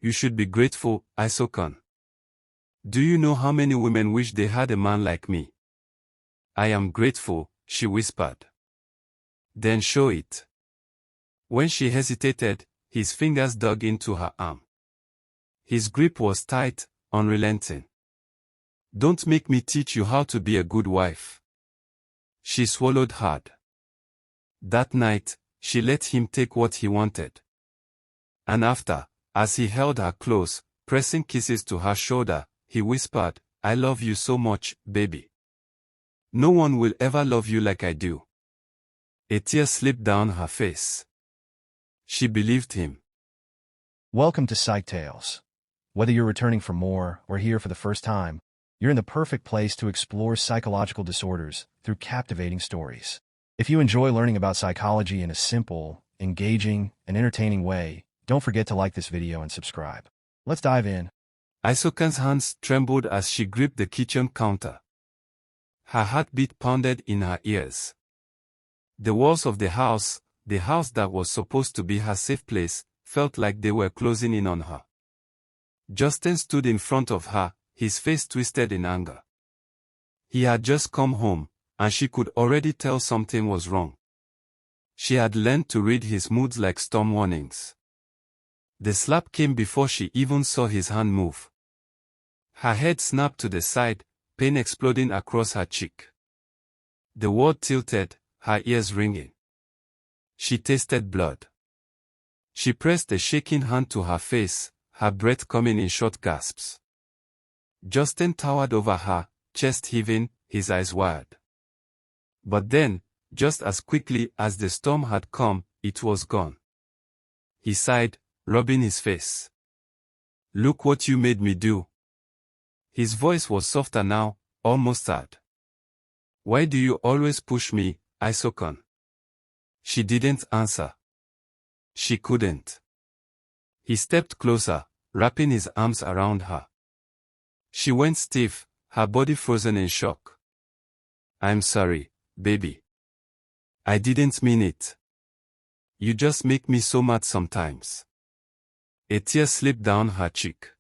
You should be grateful, Isoken. Do you know how many women wish they had a man like me? I am grateful, she whispered. Then show it. When she hesitated, his fingers dug into her arm. His grip was tight, unrelenting. Don't make me teach you how to be a good wife. She swallowed hard. That night, she let him take what he wanted. And after, as he held her close, pressing kisses to her shoulder, he whispered, I love you so much, baby. No one will ever love you like I do. A tear slipped down her face. She believed him. Welcome to Psych Tales. Whether you're returning for more or here for the first time, you're in the perfect place to explore psychological disorders through captivating stories. If you enjoy learning about psychology in a simple, engaging, and entertaining way, don't forget to like this video and subscribe. Let's dive in. Isoken's hands trembled as she gripped the kitchen counter. Her heartbeat pounded in her ears. The walls of the house that was supposed to be her safe place, felt like they were closing in on her. Justin stood in front of her, his face twisted in anger. He had just come home, and she could already tell something was wrong. She had learned to read his moods like storm warnings. The slap came before she even saw his hand move. Her head snapped to the side, pain exploding across her cheek. The ward tilted, her ears ringing. She tasted blood. She pressed a shaking hand to her face, her breath coming in short gasps. Justin towered over her, chest heaving, his eyes wide. But then, just as quickly as the storm had come, it was gone. He sighed, rubbing his face. Look what you made me do. His voice was softer now, almost sad. Why do you always push me, Isoken? She didn't answer. She couldn't. He stepped closer, wrapping his arms around her. She went stiff, her body frozen in shock. I'm sorry, baby. I didn't mean it. You just make me so mad sometimes. A tear slipped down her cheek.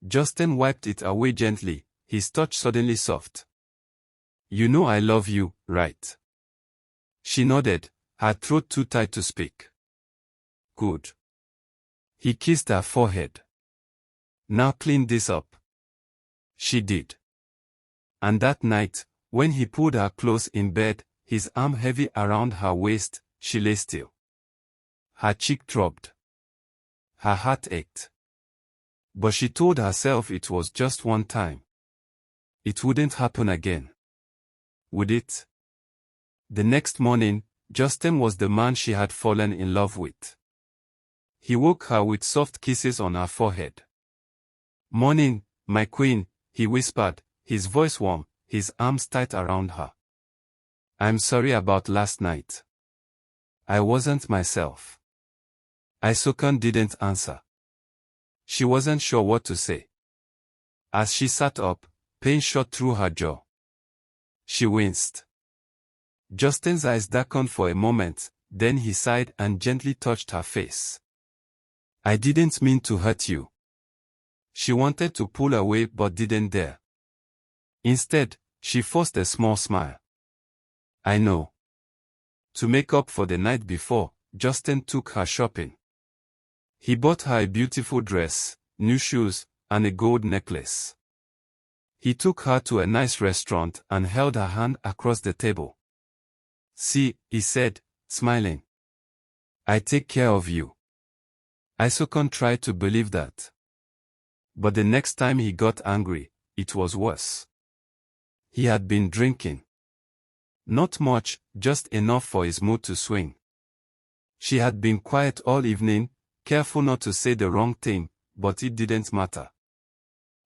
Justin wiped it away gently, his touch suddenly soft. You know I love you, right? She nodded, her throat too tight to speak. Good. He kissed her forehead. Now clean this up. She did. And that night, when he pulled her close in bed, his arm heavy around her waist, she lay still. Her cheek throbbed. Her heart ached. But she told herself it was just one time. It wouldn't happen again. Would it? The next morning, Justin was the man she had fallen in love with. He woke her with soft kisses on her forehead. Morning, my queen, he whispered, his voice warm, his arms tight around her. I'm sorry about last night. I wasn't myself. Isoken didn't answer. She wasn't sure what to say. As she sat up, pain shot through her jaw. She winced. Justin's eyes darkened for a moment, then he sighed and gently touched her face. I didn't mean to hurt you. She wanted to pull away but didn't dare. Instead, she forced a small smile. I know. To make up for the night before, Justin took her shopping. He bought her a beautiful dress, new shoes, and a gold necklace. He took her to a nice restaurant and held her hand across the table. See, he said, smiling. I take care of you. Isoken tried to believe that. But the next time he got angry, it was worse. He had been drinking. Not much, just enough for his mood to swing. She had been quiet all evening, careful not to say the wrong thing, but it didn't matter.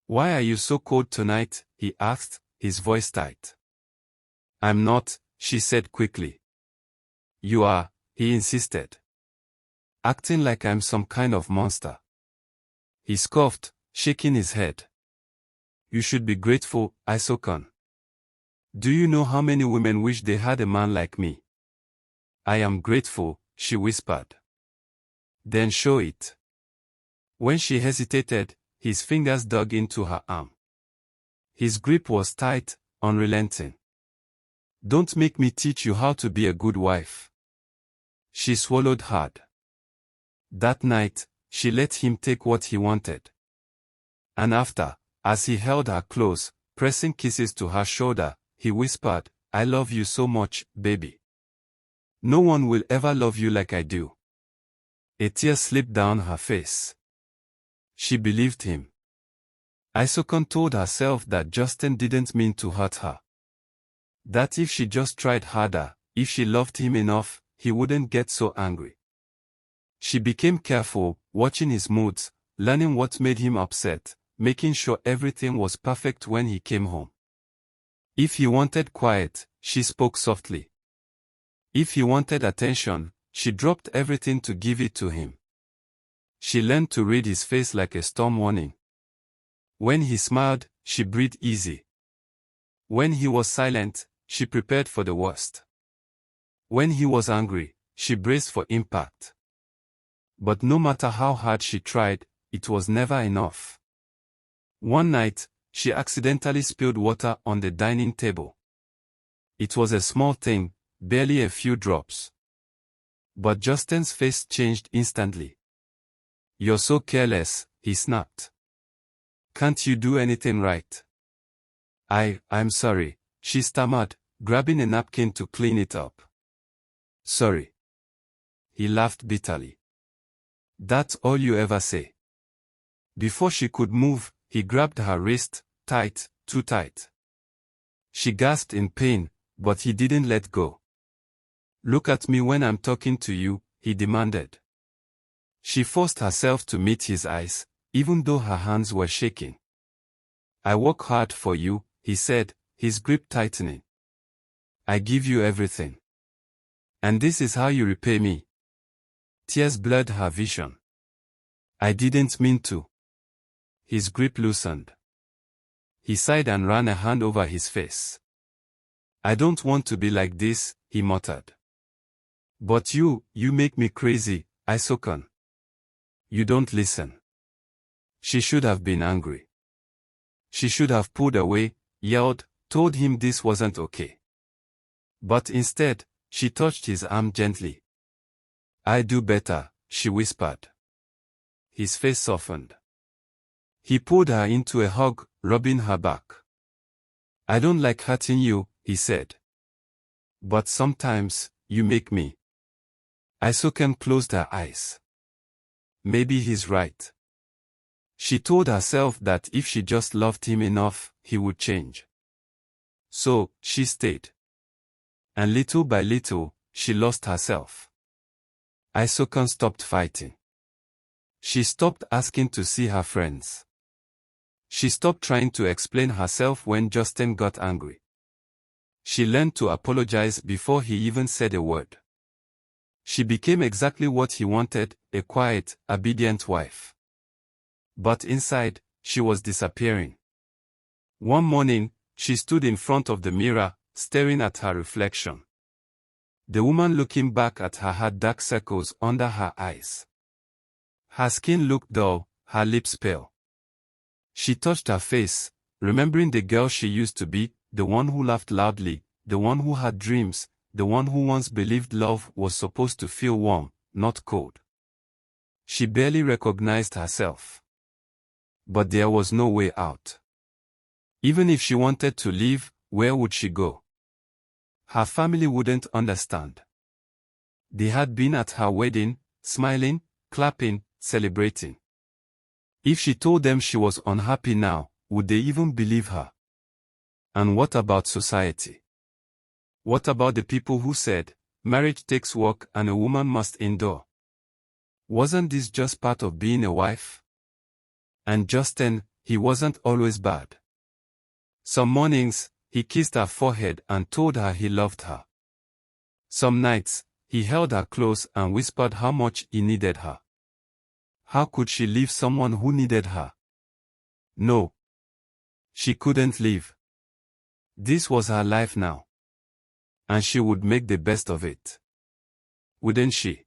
Why are you so cold tonight? He asked, his voice tight. I'm not, she said quickly. You are, he insisted. Acting like I'm some kind of monster. He scoffed, shaking his head. You should be grateful, Isoken. Do you know how many women wish they had a man like me? I am grateful, she whispered. Then show it. When she hesitated, his fingers dug into her arm. His grip was tight, unrelenting. "Don't make me teach you how to be a good wife." She swallowed hard. That night, she let him take what he wanted. And after, as he held her close, pressing kisses to her shoulder, he whispered, "I love you so much, baby. No one will ever love you like I do." A tear slipped down her face. She believed him. Isoken told herself that Justin didn't mean to hurt her. That if she just tried harder, if she loved him enough, he wouldn't get so angry. She became careful, watching his moods, learning what made him upset, making sure everything was perfect when he came home. If he wanted quiet, she spoke softly. If he wanted attention, she dropped everything to give it to him. She learned to read his face like a storm warning. When he smiled, she breathed easy. When he was silent, she prepared for the worst. When he was angry, she braced for impact. But no matter how hard she tried, it was never enough. One night, she accidentally spilled water on the dining table. It was a small thing, barely a few drops. But Justin's face changed instantly. "You're so careless," he snapped. "Can't you do anything right?" I'm sorry," she stammered, grabbing a napkin to clean it up. "Sorry." He laughed bitterly. "That's all you ever say." Before she could move, he grabbed her wrist, tight, too tight. She gasped in pain, but he didn't let go. "Look at me when I'm talking to you," he demanded. She forced herself to meet his eyes, even though her hands were shaking. "I work hard for you," he said, his grip tightening. "I give you everything. And this is how you repay me." Tears blurred her vision. "I didn't mean to." His grip loosened. He sighed and ran a hand over his face. "I don't want to be like this," he muttered. "But you make me crazy, Isoken. You don't listen." She should have been angry. She should have pulled away, yelled, told him this wasn't okay. But instead, she touched his arm gently. "I do better," she whispered. His face softened. He pulled her into a hug, rubbing her back. "I don't like hurting you," he said. "But sometimes, you make me." Isoken closed her eyes. Maybe he's right. She told herself that if she just loved him enough, he would change. So, she stayed. And little by little, she lost herself. Isoken stopped fighting. She stopped asking to see her friends. She stopped trying to explain herself when Justin got angry. She learned to apologize before he even said a word. She became exactly what he wanted, a quiet, obedient wife. But inside, she was disappearing. One morning, she stood in front of the mirror, staring at her reflection. The woman looking back at her had dark circles under her eyes. Her skin looked dull, her lips pale. She touched her face, remembering the girl she used to be, the one who laughed loudly, the one who had dreams, the one who once believed love was supposed to feel warm, not cold. She barely recognized herself. But there was no way out. Even if she wanted to leave, where would she go? Her family wouldn't understand. They had been at her wedding, smiling, clapping, celebrating. If she told them she was unhappy now, would they even believe her? And what about society? What about the people who said, marriage takes work and a woman must endure? Wasn't this just part of being a wife? And Justin, he wasn't always bad. Some mornings, he kissed her forehead and told her he loved her. Some nights, he held her close and whispered how much he needed her. How could she leave someone who needed her? No. She couldn't leave. This was her life now. And she would make the best of it. Wouldn't she?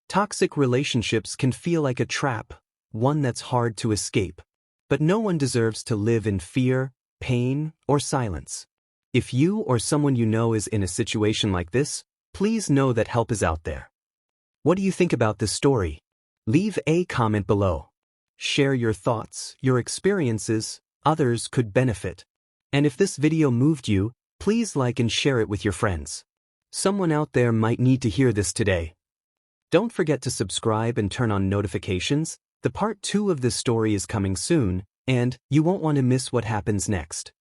Toxic relationships can feel like a trap, one that's hard to escape. But no one deserves to live in fear, pain, or silence. If you or someone you know is in a situation like this, please know that help is out there. What do you think about this story? Leave a comment below. Share your thoughts, your experiences. Others could benefit. And if this video moved you, please like and share it with your friends. Someone out there might need to hear this today. Don't forget to subscribe and turn on notifications. The part 2 of this story is coming soon, and you won't want to miss what happens next.